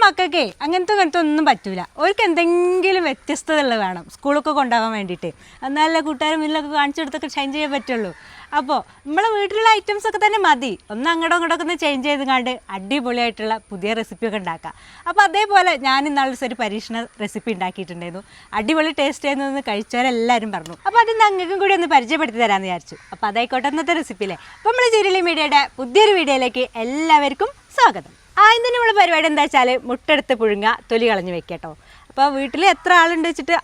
മക്കൾക്കേ അങ്ങനത്തെ ഒന്നും പറ്റൂല. അവർക്ക് എന്തെങ്കിലും വ്യത്യസ്തത ഉള്ളത് വേണം സ്കൂളൊക്കെ കൊണ്ടുപോകാൻ വേണ്ടിയിട്ട്. എന്നാലേ കൂട്ടുകാരും മുന്നിലൊക്കെ കാണിച്ചു കൊടുത്തൊക്കെ ഷൈൻ ചെയ്യാൻ പറ്റുള്ളൂ. അപ്പോൾ നമ്മളെ വീട്ടിലുള്ള ഐറ്റംസൊക്കെ തന്നെ മതി, ഒന്ന് അങ്ങോട്ടൊക്കെ ഒന്ന് ചേഞ്ച് ചെയ്ത് കണ്ട് അടിപൊളിയായിട്ടുള്ള പുതിയ റെസിപ്പിയൊക്കെ ഉണ്ടാക്കാം. അപ്പോൾ അതേപോലെ ഞാൻ ഇന്നാളെ ഒരു പരീക്ഷണ റെസിപ്പി ഉണ്ടാക്കിയിട്ടുണ്ടായിരുന്നു. അടിപൊളി ടേസ്റ്റ് ആയിരുന്നു കഴിച്ചവരെല്ലാവരും പറഞ്ഞു. അപ്പോൾ അത് ഞങ്ങൾക്കും കൂടി ഒന്ന് പരിചയപ്പെടുത്തി തരാമെന്ന് വിചാരിച്ചു. അപ്പോൾ അതായിക്കോട്ടെ ഇന്നത്തെ റെസിപ്പിയിലെ. അപ്പോൾ നമ്മൾ ചിരിലി മീഡിയയുടെ പുതിയൊരു വീഡിയോയിലേക്ക് എല്ലാവർക്കും സ്വാഗതം. ആദ്യം തന്നെ നമ്മൾ പരിപാടി എന്താ വെച്ചാൽ മുട്ടെടുത്ത് പുഴുങ്ങുക, തൊലി കളഞ്ഞ് വെക്കുക കേട്ടോ. അപ്പോൾ വീട്ടിൽ എത്ര ആളുണ്ട് വെച്ചിട്ട്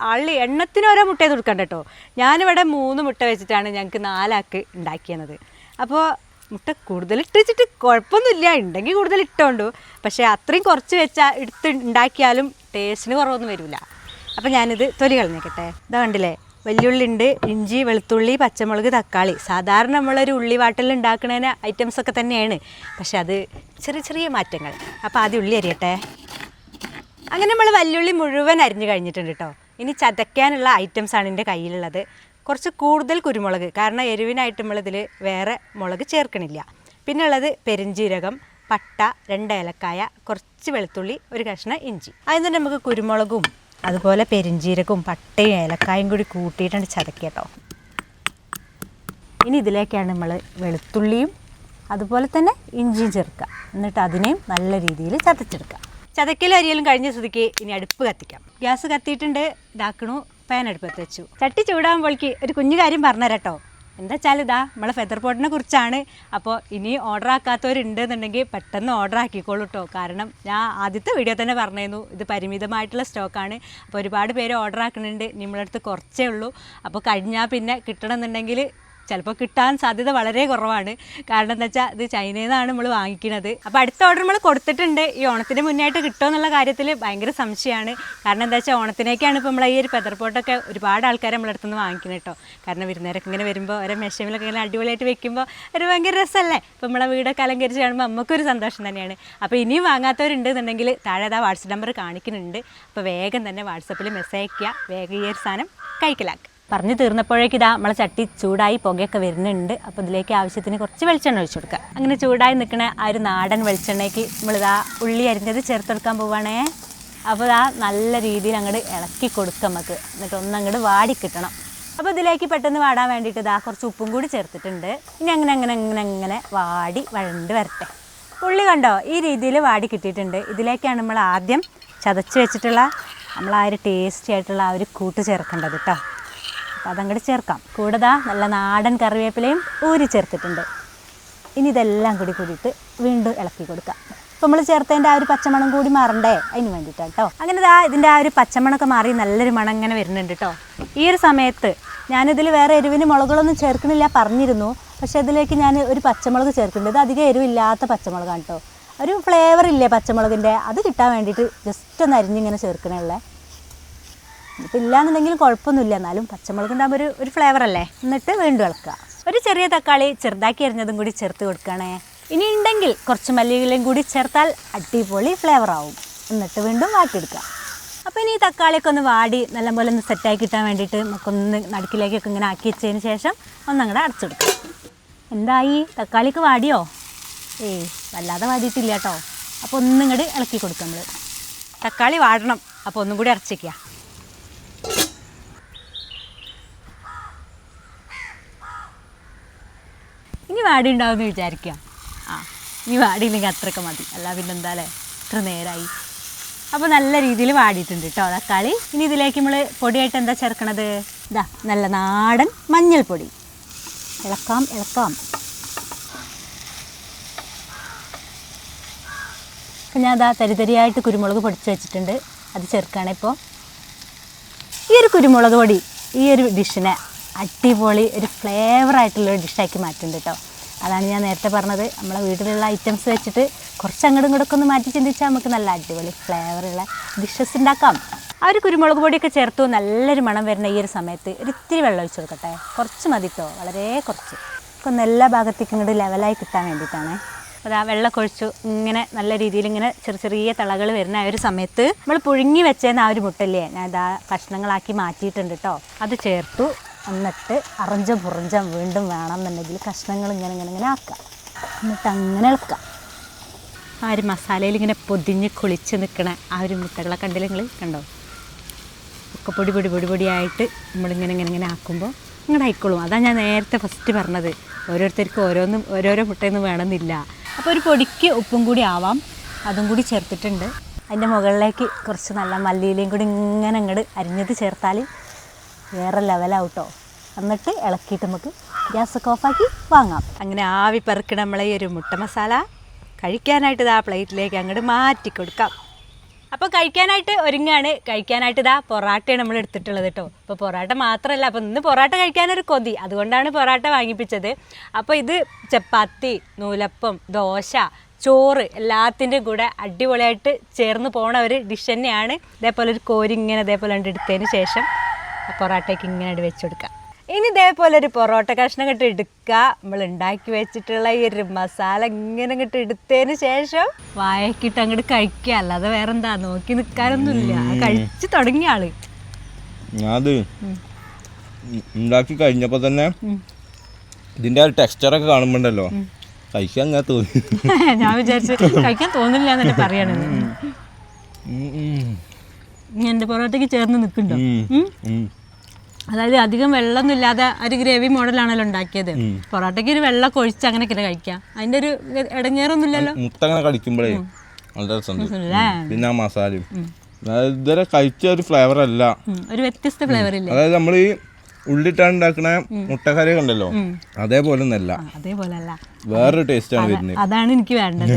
എണ്ണത്തിന് ഓരോ മുട്ടയെ കൊടുക്കണ്ട കേട്ടോ. ഞാനിവിടെ 3 മുട്ട വെച്ചിട്ടാണ് ഞങ്ങൾക്ക് 4 ആൾക്ക് ഉണ്ടാക്കിയത്. അപ്പോൾ മുട്ട കൂടുതൽ ഇട്ടിട്ട് കുഴപ്പമൊന്നുമില്ല, ഉണ്ടെങ്കിൽ കൂടുതൽ ഇട്ടോണ്ടു. പക്ഷേ അത്രയും കുറച്ച് വെച്ചാൽ ഉണ്ടാക്കിയാലും ടേസ്റ്റിന് കുറവൊന്നും വരില്ല. അപ്പോൾ ഞാനിത് തൊലി കളഞ്ഞേക്കട്ടെ. ഇതാ കണ്ടില്ലേ, വലിയുള്ളി ഉണ്ട്, ഇഞ്ചി, വെളുത്തുള്ളി, പച്ചമുളക്, തക്കാളി. സാധാരണ നമ്മളൊരു ഉള്ളി വാട്ടൽ ഉണ്ടാക്കുന്നതിന് ഐറ്റംസൊക്കെ തന്നെയാണ്, പക്ഷെ അത് ചെറിയ മാറ്റങ്ങൾ. അപ്പോൾ ആദ്യം ഉള്ളി അരിയട്ടെ. അങ്ങനെ നമ്മൾ വലിയുള്ളി മുഴുവൻ അരിഞ്ഞ് കഴിഞ്ഞിട്ടുണ്ട് കേട്ടോ. ഇനി ചതയ്ക്കാനുള്ള ഐറ്റംസാണ് എൻ്റെ കയ്യിലുള്ളത്. കുറച്ച് കൂടുതൽ കുരുമുളക്, കാരണം എരിവിനായിട്ട് നമ്മളിതിൽ വേറെ മുളക് ചേർക്കണില്ല. പിന്നെ ഉള്ളത് പെരിഞ്ജീരകം, പട്ട, 2 ഏലക്കായ, കുറച്ച് വെളുത്തുള്ളി, ഒരു കഷ്ണം ഇഞ്ചി. അതിന് തന്നെ നമുക്ക് കുരുമുളകും അതുപോലെ പെരിഞ്ജീരകവും പട്ടയും ഏലക്കായും കൂടി കൂട്ടിയിട്ടാണ് ചതക്കുക കേട്ടോ. ഇനി ഇതിലേക്കാണ് നമ്മൾ വെളുത്തുള്ളിയും അതുപോലെ തന്നെ ഇഞ്ചിയും ചേർക്കുക. എന്നിട്ട് അതിനെയും നല്ല രീതിയിൽ ചതച്ചെടുക്കുക. ചതക്കലും അരിയലും കഴിഞ്ഞ സ്ഥിതിക്ക് ഇനി അടുപ്പ് കത്തിക്കാം. ഗ്യാസ് കത്തിയിട്ടുണ്ട്, ഇതാക്കണു. പാൻ അടുപ്പത്ത് വെച്ചു. ചട്ടി ചൂടാകുമ്പോഴേക്ക് ഒരു കുഞ്ഞു കാര്യം പറഞ്ഞുതരാം കേട്ടോ. എന്താ വെച്ചാൽ ഇതാ നമ്മളെ ഫെദർ പോട്ടിനെ കുറിച്ചാണ്. അപ്പോൾ ഇനി ഓർഡർ ആക്കാത്തവരുണ്ടെന്നുണ്ടെങ്കിൽ പെട്ടെന്ന് ഓർഡർ ആക്കിക്കോളൂ കേട്ടോ. കാരണം ഞാൻ ആദ്യത്തെ വീഡിയോ തന്നെ പറഞ്ഞിരുന്നു ഇത് പരിമിതമായിട്ടുള്ള സ്റ്റോക്കാണ്. അപ്പോൾ ഒരുപാട് പേര് ഓർഡർ ആക്കുന്നുണ്ട്, നമ്മളടുത്ത് കുറച്ചേ ഉള്ളൂ. അപ്പോൾ കഴിഞ്ഞാൽ പിന്നെ കിട്ടണമെന്നുണ്ടെങ്കിൽ ചിലപ്പോൾ കിട്ടാൻ സാധ്യത വളരെ കുറവാണ്. കാരണം എന്താ വെച്ചാൽ ഇത് ചൈനയിൽ നിന്നാണ് നമ്മൾ വാങ്ങിക്കുന്നത്. അപ്പോൾ അടുത്ത ഓർഡർ നമ്മൾ കൊടുത്തിട്ടുണ്ട്. ഈ ഓണത്തിന് മുന്നായിട്ട് കിട്ടുമോ എന്നുള്ള കാര്യത്തിൽ ഭയങ്കര സംശയമാണ്. കാരണം എന്താ വെച്ചാൽ ഓണത്തിനേക്കാണ് ഇപ്പോൾ നമ്മൾ ഈ ഒരു ഫെദർ പോട്ടൊക്കെ ഒരുപാട് ആൾക്കാർ നമ്മളെ അടുത്തുനിന്ന് വാങ്ങിക്കുന്നത് കേട്ടോ. കാരണം വിരുന്നേരൊക്കെ ഇങ്ങനെ വരുമ്പോൾ ഓരോ മെഷീനിലൊക്കെ ഇങ്ങനെ അടിപൊളിയായിട്ട് വെക്കുമ്പോൾ ഒരു ഭയങ്കര രസമല്ലേ. ഇപ്പോൾ നമ്മളെ വീടൊക്കെ അലങ്കരിച്ച് കാണുമ്പോൾ നമുക്കൊരു സന്തോഷം തന്നെയാണ്. അപ്പോൾ ഇനിയും വാങ്ങാത്തവരുണ്ടെന്നുണ്ടെങ്കിൽ താഴെ വാട്സപ്പ് നമ്പർ കാണിക്കുന്നുണ്ട്. അപ്പോൾ വേഗം തന്നെ വാട്സപ്പിൽ മെസ്സേജ് അയയ്ക്കുക, വേഗം ഈ ഒരു സാധനം കഴിക്കലാക്കുക. പറഞ്ഞു തീർന്നപ്പോഴേക്ക് ഇതാ നമ്മളെ ചട്ടി ചൂടായി പുകയൊക്കെ വരുന്നുണ്ട്. അപ്പോൾ ഇതിലേക്ക് ആവശ്യത്തിന് കുറച്ച് വെളിച്ചെണ്ണ ഒഴിച്ചു കൊടുക്കുക. അങ്ങനെ ചൂടായി നിൽക്കണ ആ ഒരു നാടൻ വെളിച്ചെണ്ണയ്ക്ക് നമ്മളിതാ ഉള്ളി അരിഞ്ഞത് ചേർത്തെടുക്കാൻ പോവുകയാണേ. അപ്പോൾ ഇതാ നല്ല രീതിയിൽ അങ്ങോട്ട് ഇളക്കി കൊടുക്കുക നമുക്ക്. എന്നിട്ട് ഒന്നങ്ങോട്ട് വാടി കിട്ടണം. അപ്പോൾ ഇതിലേക്ക് പെട്ടെന്ന് വാടാൻ വേണ്ടിയിട്ട് ഇതാ കുറച്ച് ഉപ്പും കൂടി ചേർത്തിട്ടുണ്ട്. ഇനി അങ്ങനെ വാടി വഴണ്ട് വരട്ടെ. ഉള്ളി കണ്ടോ ഈ രീതിയിൽ വാടി കിട്ടിയിട്ടുണ്ട്. ഇതിലേക്കാണ് നമ്മൾ ആദ്യം ചതച്ച് വെച്ചിട്ടുള്ള നമ്മൾ ആ ഒരു ടേസ്റ്റി ആയിട്ടുള്ള ആ ഒരു കൂട്ട് ചേർക്കേണ്ടത് കേട്ടോ. അപ്പോൾ അതങ്ങോട്ട് ചേർക്കാം. കൂടാതെ നല്ല നാടൻ കറിവേപ്പിലയും ഊരി ചേർത്തിട്ടുണ്ട്. ഇനി ഇതെല്ലാം കൂടിയിട്ട് വീണ്ടും ഇളക്കി കൊടുക്കാം. അപ്പോൾ നമ്മൾ ചേർത്തതിൻ്റെ ആ ഒരു പച്ചമണം കൂടി മാറണ്ടേ, അതിന് വേണ്ടിയിട്ടാണ് കേട്ടോ. അങ്ങനെ ഇതിൻ്റെ ആ ഒരു പച്ചമണമൊക്കെ മാറി നല്ലൊരു മണം ഇങ്ങനെ വരുന്നുണ്ട് കേട്ടോ. ഈ ഒരു സമയത്ത് ഞാനിതിൽ വേറെ എരിവിന് മുളകുകളൊന്നും ചേർക്കണില്ല പറഞ്ഞിരുന്നു. പക്ഷേ ഇതിലേക്ക് ഞാൻ ഒരു പച്ചമുളക് ചേർക്കുന്നുണ്ട്. ഇത് അധികം എരിവില്ലാത്ത പച്ചമുളകാണ് കേട്ടോ. ഒരു ഫ്ലേവർ ഇല്ലേ പച്ചമുളകിൻ്റെ, അത് കിട്ടാൻ വേണ്ടിയിട്ട് ജസ്റ്റ് ഒന്ന് അരിഞ്ഞിങ്ങനെ ചേർക്കണുള്ളേ. ഇപ്പം ഇല്ലയെന്നുണ്ടെങ്കിലും കുഴപ്പമൊന്നുമില്ല, എന്നാലും പച്ചമുളകുണ്ടാകുമ്പോൾ ഒരു ഫ്ലേവർ അല്ലേ. എന്നിട്ട് വീണ്ടും ഇളക്കുക. ഒരു ചെറിയ തക്കാളി ചെറുതാക്കി അരിഞ്ഞതും കൂടി ചേർത്ത് കൊടുക്കണേ. ഇനി ഉണ്ടെങ്കിൽ കുറച്ച് മല്ലിയിലയും കൂടി ചേർത്താൽ അടിപൊളി ഫ്ലേവർ ആവും. എന്നിട്ട് വീണ്ടും വാട്ടിയെടുക്കുക. അപ്പോൾ ഇനി ഈ തക്കാളിയൊക്കെ ഒന്ന് വാടി നല്ലപോലെ ഒന്ന് സെറ്റാക്കി കിട്ടാൻ വേണ്ടിയിട്ട് നമുക്കൊന്ന് നടുക്കിലേക്കൊക്കെ ഇങ്ങനെ ആക്കി വെച്ചതിന് ശേഷം ഒന്നങ്ങടെ അടച്ചെടുക്കുക. എന്തായി, തക്കാളിക്ക് വാടിയോ? വല്ലാതെ വാടിയിട്ടില്ല കേട്ടോ. അപ്പോൾ ഒന്നിങ്ങോട്ട് ഇളക്കി കൊടുക്കുക നമ്മൾ. തക്കാളി വാടണം, അപ്പോൾ ഒന്നും കൂടി അടച്ചേക്കുക. ഇനി വാടി ഉണ്ടാവുമെന്ന് വിചാരിക്കുക. ഇനി വാടിയില്ലെങ്കിൽ അത്രയൊക്കെ മതി, അല്ല പിന്നെന്താ അല്ലേ, ഇത്ര നേരമായി. അപ്പോൾ നല്ല രീതിയിൽ വാടിയിട്ടുണ്ട് കേട്ടോ തക്കാളി. ഇനി ഇതിലേക്ക് നമ്മൾ പൊടിയായിട്ട് എന്താ ചേർക്കണത്? ഇതാ നല്ല നാടൻ മഞ്ഞൾപ്പൊടി. ഇളക്കാം. അപ്പം ഞാൻ അതാ തരിതരിയായിട്ട് കുരുമുളക് പൊടിച്ച് വെച്ചിട്ടുണ്ട്, അത് ചേർക്കുകയാണ്. ഇപ്പോൾ ഈ ഒരു കുരുമുളക് പൊടി ഈ ഒരു ഡിഷിനെ അടിപൊളി ഒരു ഫ്ലേവറായിട്ടുള്ളൊരു ഡിഷാക്കി മാറ്റുന്നുണ്ട് കേട്ടോ. അതാണ് ഞാൻ നേരത്തെ പറഞ്ഞത്, നമ്മളെ വീട്ടിലുള്ള ഐറ്റംസ് വെച്ചിട്ട് കുറച്ച് അങ്ങോട്ടും ഇങ്ങോട്ടൊക്കെ ഒന്ന് മാറ്റി ചിന്തിച്ചാൽ നമുക്ക് നല്ല അടിപൊളി ഫ്ലേവറുള്ള ഡിഷസ് ഉണ്ടാക്കാം. ആ ഒരു കുരുമുളക് പൊടിയൊക്കെ ചേർത്തു നല്ലൊരു മണം വരുന്ന ഈ ഒരു സമയത്ത് ഇത്തിരി വെള്ളം ഒഴിച്ച് കൊടുക്കട്ടെ. കുറച്ച് മതി കേട്ടോ, വളരെ കുറച്ച്. അപ്പോൾ ഒന്ന് എല്ലാ ഭാഗത്തേക്കും ഇങ്ങോട്ട് ലെവലായി കിട്ടാൻ വേണ്ടിയിട്ടാണ്. അപ്പോൾ ആ വെള്ളമൊക്കെ ഒഴിച്ചു ഇങ്ങനെ നല്ല രീതിയിൽ ഇങ്ങനെ ചെറിയ തിളകൾ വരുന്ന ആ ഒരു സമയത്ത് നമ്മൾ പുഴുങ്ങി വെച്ചേന്ന ആ ഒരു മുട്ടല്ലേ ഞാൻ ഇതാ കഷ്ണങ്ങളാക്കി മാറ്റിയിട്ടുണ്ട് കേട്ടോ. അത് ചേർത്തു. എന്നിട്ട് അറഞ്ചം പുറഞ്ചം വീണ്ടും വേണമെന്നുണ്ടെങ്കിൽ കഷ്ണങ്ങൾ ഇങ്ങനെ ആക്കുക. എന്നിട്ട് അങ്ങനെ ഇളക്കുക. ആ ഒരു മസാലയിൽ ഇങ്ങനെ പൊതിഞ്ഞ് കുളിച്ച് നിൽക്കണ ആ ഒരു മുട്ടകളെ കണ്ടില്ല നിങ്ങൾ കണ്ടോ? ഒക്കെ പൊടി പൊടി പൊടി പൊടിയായിട്ട് നമ്മളിങ്ങനെ ഇങ്ങനെ ഇങ്ങനെ ആക്കുമ്പോൾ ഇങ്ങനെ ആയിക്കോളും. അതാണ് ഞാൻ നേരത്തെ ഫസ്റ്റ് പറഞ്ഞത്, ഓരോരുത്തർക്കും ഓരോരോ മുട്ടയൊന്നും വേണമെന്നില്ല. അപ്പോൾ ഒരു പൊടിക്ക് ഉപ്പും കൂടി ആവാം, അതും കൂടി ചേർത്തിട്ടുണ്ട്. അതിൻ്റെ മുകളിലേക്ക് കുറച്ച് നല്ല മല്ലിയിലയും കൂടി ഇങ്ങനെ അങ്ങോട്ട് അരിഞ്ഞത് ചേർത്താൽ വേറെ ലെവലാവട്ടോ. എന്നിട്ട് ഇളക്കിയിട്ട് നമുക്ക് ഗ്യാസൊക്കെ ഓഫാക്കി വാങ്ങാം. അങ്ങനെ ആവി പെറുക്കി നമ്മളെ ഈ ഒരു മുട്ട മസാല കഴിക്കാനായിട്ട് ഇതാ പ്ലേറ്റിലേക്ക് അങ്ങോട്ട് മാറ്റി കൊടുക്കാം. അപ്പോൾ കഴിക്കാനായിട്ട് ഒരുങ്ങാണ്. കഴിക്കാനായിട്ട് ഇതാ പൊറാട്ടയാണ് നമ്മൾ എടുത്തിട്ടുള്ളത് കേട്ടോ. അപ്പോൾ പൊറാട്ട മാത്രമല്ല, അപ്പോൾ ഇന്ന് പൊറാട്ട കഴിക്കാനൊരു കൊതി, അതുകൊണ്ടാണ് പൊറാട്ട വാങ്ങിപ്പിച്ചത്. അപ്പോൾ ഇത് ചപ്പാത്തി, നൂലപ്പം, ദോശ, ചോറ് എല്ലാത്തിൻ്റെ കൂടെ അടിപൊളിയായിട്ട് ചേർന്ന് പോണ ഒരു ഡിഷ് തന്നെയാണ്. ഇതേപോലെ ഒരു കോരി ഇങ്ങനെ ഇതേപോലെ എടുത്തതിന് ശേഷം പൊറോട്ടയ്ക്ക് ഇങ്ങനെ വെച്ച് കൊടുക്കുക. ഇനി ഇതേപോലെ ഒരു പൊറോട്ട കഷ്ണം ഇങ്ങോട്ട് എടുക്കുക. നമ്മൾ ഉണ്ടാക്കി വെച്ചിട്ടുള്ള ഈ ഒരു മസാല ഇങ്ങനെ ഇങ്ങോട്ട് എടുത്തതിന് ശേഷം വായക്കിട്ട് അങ്ങോട്ട് കഴിക്കുക. അല്ലാതെ വേറെന്താ, നോക്കി നിൽക്കാനൊന്നുമില്ല. കഴിച്ച് തുടങ്ങിയ ആള് അത് ഉണ്ടാക്കി കഴിഞ്ഞപ്പോൾ തന്നെ ഇതിൻ്റെ ആ ഒരു ടെക്സ്ചറൊക്കെ കാണുമ്പോണ്ടല്ലോ കഴിക്കാൻ അങ്ങനെ തോന്നി. ഞാൻ വിചാരിച്ചു കഴിക്കാൻ തോന്നില്ല എന്നെ പറയണെന്ന്. നീ എൻ്റെ പൊറോട്ടയ്ക്ക് ചേർന്ന് നിൽക്കുന്നുണ്ടോ? അതായത് അധികം വെള്ളമൊന്നും ഇല്ലാതെ ഒരു ഗ്രേവി മോഡലാണല്ലോ ഉണ്ടാക്കിയത്. പൊറോട്ടയ്ക്ക് ഒരു വെള്ളം കൊഴിച്ച് അങ്ങനെയൊക്കെ കഴിക്കാം. അതിൻ്റെ ഒരു ഇടങ്ങേറൊന്നും ഇല്ലല്ലോ. മുട്ട അങ്ങനെ കടിക്കുമ്പോഴേ നല്ല രസമുണ്ട്. പിന്നെ ആ മസാലയും ഇതുവരെ കഴിച്ച ഒരു ഫ്ലേവർ അല്ല, ഒരു വ്യത്യസ്ത ഫ്ലേവർ ഇല്ല. അതായത് നമ്മൾ ഈ ഉള്ളിട്ടാണ് ഉണ്ടാക്കണ മുട്ടക്കറി കണ്ടല്ലോ, അതേപോലെ ഒന്നല്ല, വേറൊരു ടേസ്റ്റ് ആണ് വരുന്നത്. അതാണ് എനിക്ക് വേണ്ടത്.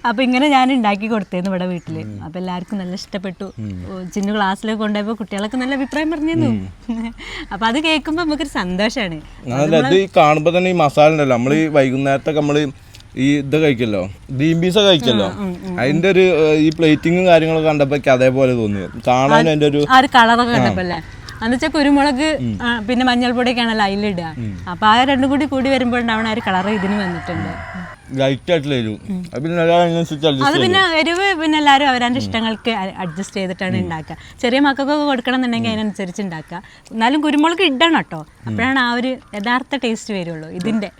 അപ്പൊ ഇങ്ങനെ ഞാൻ ഉണ്ടാക്കി കൊടുത്തേന്ന് ഇവിടെ വീട്ടില്. അപ്പൊ എല്ലാവർക്കും നല്ല ഇഷ്ടപ്പെട്ടു. ചിന്ന ക്ലാസ്സിലൊക്കെ കൊണ്ടുപോയപ്പോ കുട്ടികളൊക്കെ നല്ല അഭിപ്രായം പറഞ്ഞിരുന്നു. അപ്പൊ അത് കേൾക്കുമ്പോ നമുക്കൊരു സന്തോഷമാണ്. അത് കാണുമ്പോ തന്നെ ഈ മസാല ഉണ്ടല്ലോ, നമ്മള് വൈകുന്നേരത്തൊക്കെ നമ്മള് ഈ ഇത് കഴിക്കല്ലോ, ഗ്രീൻ പീസ് കഴിക്കല്ലോ, അതിന്റെ ഒരു ഈ പ്ലേറ്റിങ്ങും കാര്യങ്ങളൊക്കെ കണ്ടപ്പോ അതേപോലെ തോന്നി. കാണാൻ അതിന്റെ ഒരു കളറൊക്കെ കണ്ടപ്പോ അല്ലേ, എന്ന് വെച്ചാൽ കുരുമുളക് പിന്നെ മഞ്ഞൾപ്പൊടിയൊക്കെയാണല്ലോ അതിലിടുക. അപ്പൊ ആ രണ്ടും കൂടി വരുമ്പോഴുണ്ടാവണ ആ ഒരു കളർ ഇതിന് വന്നിട്ടുണ്ട്. അത് പിന്നെ എരിവ് പിന്നെ എല്ലാവരും അവരുടെ ഇഷ്ടങ്ങൾക്ക് അഡ്ജസ്റ്റ് ചെയ്തിട്ടാണ് ഉണ്ടാക്കുക. ചെറിയ മക്കൾക്കൊക്കെ കൊടുക്കണം എന്നുണ്ടെങ്കിൽ അതിനനുസരിച്ച് ഉണ്ടാക്കുക. എന്നാലും കുരുമുളക് ഇടണം കേട്ടോ, അപ്പോഴാണ് ആ ഒരു യഥാർത്ഥ ടേസ്റ്റ് വരുള്ളൂ ഇതിൻ്റെ.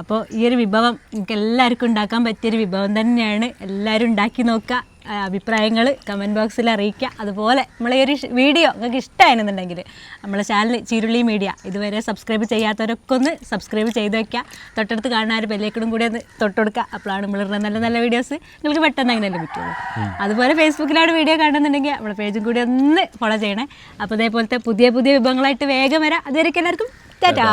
അപ്പോൾ ഈ ഒരു വിഭവം നിങ്ങൾക്ക് എല്ലാവർക്കും ഉണ്ടാക്കാൻ പറ്റിയൊരു വിഭവം തന്നെയാണ്. എല്ലാവരും ഉണ്ടാക്കി നോക്കുക, അഭിപ്രായങ്ങൾ കമൻറ്റ് ബോക്സിൽ അറിയിക്കുക. അതുപോലെ നമ്മളെ ഈ ഒരു വീഡിയോ നിങ്ങൾക്ക് ഇഷ്ടമായിരുന്നുണ്ടെങ്കിൽ നമ്മളെ ചാനൽ ചീരുള്ളി മീഡിയ ഇതുവരെ സബ്സ്ക്രൈബ് ചെയ്യാത്തവരൊക്കെ ഒന്ന് സബ്സ്ക്രൈബ് ചെയ്ത് വയ്ക്കുക. തൊട്ടടുത്ത് കാണുന്ന ഒരു ബെല്ലേക്കടും കൂടി ഒന്ന് തൊട്ടുകൊടുക്കുക. അപ്പോഴാണ് നമ്മളിടുന്ന നല്ല നല്ല വീഡിയോസ് നിങ്ങൾക്ക് പെട്ടെന്ന് അങ്ങനെ ലഭിക്കുള്ളൂ. അതുപോലെ ഫേസ്ബുക്കിലാണ് വീഡിയോ കാണുന്നുണ്ടെങ്കിൽ നമ്മുടെ പേജും കൂടി ഒന്ന് ഫോളോ ചെയ്യണേ. അപ്പോൾ അതേപോലത്തെ പുതിയ പുതിയ വിഭവങ്ങളായിട്ട് വേഗം വരാം. അതുവരെയൊക്കെ എല്ലാവർക്കും ടാറ്റാ.